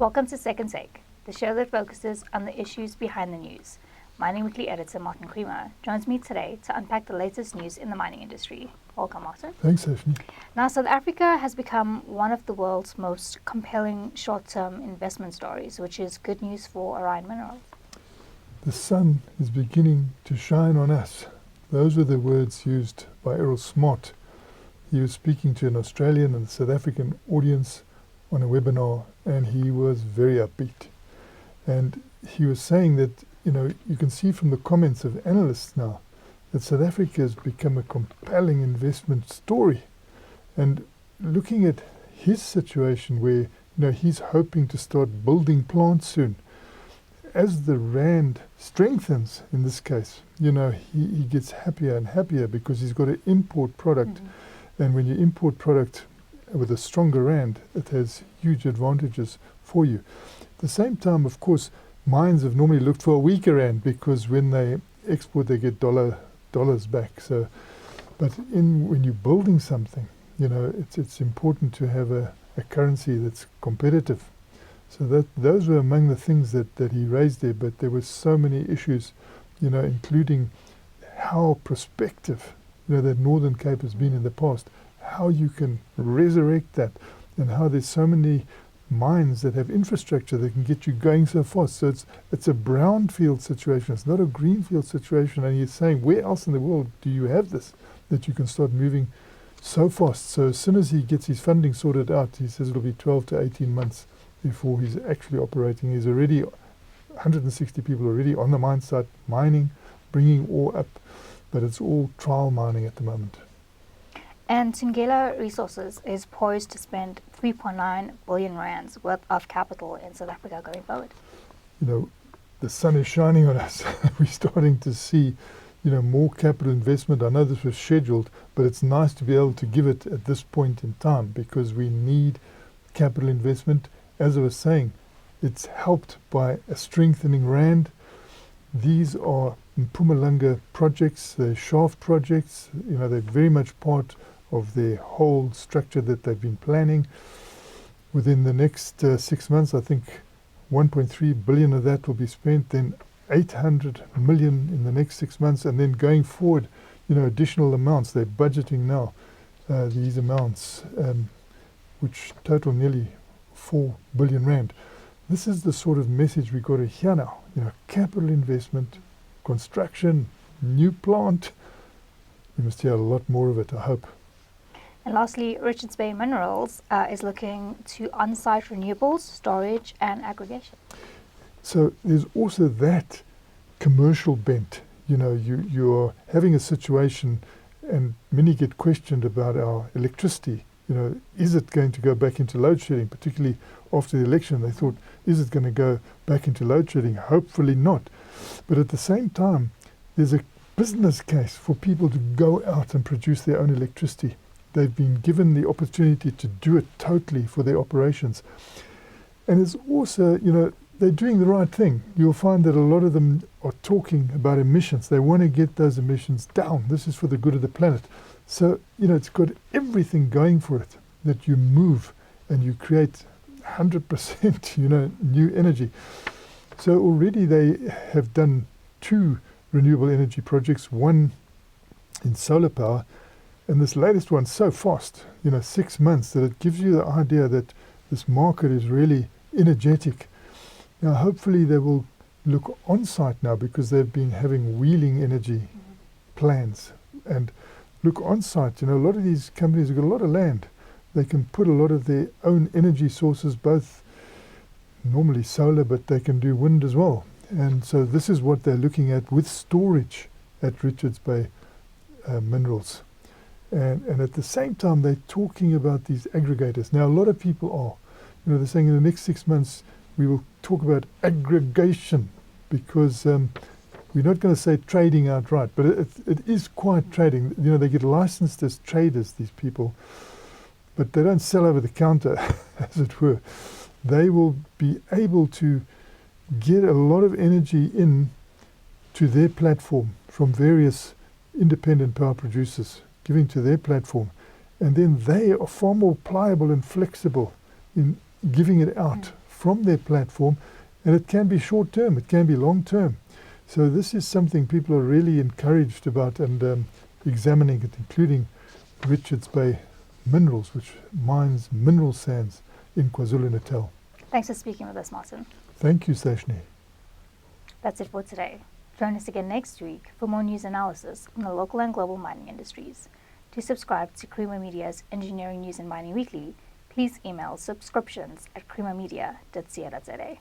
Welcome to Second Take, the show that focuses on the issues behind the news. Mining Weekly editor Martin Creamer joins me today to unpack the latest news in the mining industry. Welcome, Martin. Thanks, Stephanie. Now, South Africa has become one of the world's most compelling short-term investment stories, which is good news for Orion Minerals. The sun is beginning to shine on us. Those were the words used by Errol Smart. He was speaking to an Australian and South African audience on a webinar, and he was very upbeat. And he was saying that, you can see from the comments of analysts now that South Africa has become a compelling investment story. And looking at his situation where, he's hoping to start building plants soon, as the rand strengthens in this case, he gets happier and happier because he's got to import product. Mm-hmm. And when you import product with a stronger rand, it has huge advantages for you. At the same time, of course, mines have normally looked for a weaker rand because when they export, they get dollars back. So, but when you're building something, it's important to have a currency that's competitive. So those were among the things that he raised there, but there were so many issues, including how prospective, that Northern Cape has been in the past, how you can resurrect that, and how there's so many mines that have infrastructure that can get you going so fast. So it's a brownfield situation, it's not a greenfield situation, and he's saying, where else in the world do you have this, that you can start moving so fast? So as soon as he gets his funding sorted out, he says it'll be 12 to 18 months before he's actually operating. He's already 160 people already on the mine site mining, bringing ore up, but it's all trial mining at the moment. And Thungela Resources is poised to spend 3.9 billion rands worth of capital in South Africa going forward. The sun is shining on us. We're starting to see, more capital investment. I know this was scheduled, but it's nice to be able to give it at this point in time because we need capital investment. As I was saying, it's helped by a strengthening rand. These are Mpumalanga projects, they're shaft projects. They're very much part of their whole structure that they've been planning. Within the next 6 months, I think 1.3 billion of that will be spent, then 800 million in the next 6 months, and then going forward, additional amounts. They're budgeting now these amounts, which total nearly 4 billion rand. This is the sort of message we've got to hear now. Capital investment, construction, new plant. We must hear a lot more of it, I hope. And lastly, Richards Bay Minerals is looking to on-site renewables, storage and aggregation. So there's also that commercial bent. You're having a situation, and many get questioned about our electricity. Is it going to go back into load shedding, particularly after the election? They thought, is it going to go back into load shedding? Hopefully not. But at the same time, there's a business case for people to go out and produce their own electricity. They've been given the opportunity to do it totally for their operations. And it's also, they're doing the right thing. You'll find that a lot of them are talking about emissions. They want to get those emissions down. This is for the good of the planet. So, it's got everything going for it, that you move and you create 100%, new energy. So already they have done 2 renewable energy projects, one in solar power, and this latest one's so fast, 6 months, that it gives you the idea that this market is really energetic. Now, hopefully they will look on-site now because they've been having wheeling energy plans. And look on-site, a lot of these companies have got a lot of land. They can put a lot of their own energy sources, both normally solar, but they can do wind as well. And so this is what they're looking at with storage at Richards Bay Minerals. And at the same time, they're talking about these aggregators. Now, a lot of people are, they're saying in the next 6 months, we will talk about aggregation because we're not going to say trading outright, but it is quite trading. They get licensed as traders, these people, but they don't sell over the counter, as it were. They will be able to get a lot of energy in to their platform from various independent power producers, giving to their platform. And then they are far more pliable and flexible in giving it out from their platform, and it can be short term, it can be long term. So this is something people are really encouraged about and examining it, including Richards Bay Minerals, which mines mineral sands in KwaZulu-Natal. Thanks for speaking with us, Martin. Thank you, Sashni. That's it for today. Join us again next week for more news analysis on the local and global mining industries. To subscribe to Creamer Media's Engineering News and Mining Weekly, please email subscriptions@creamermedia.co.za.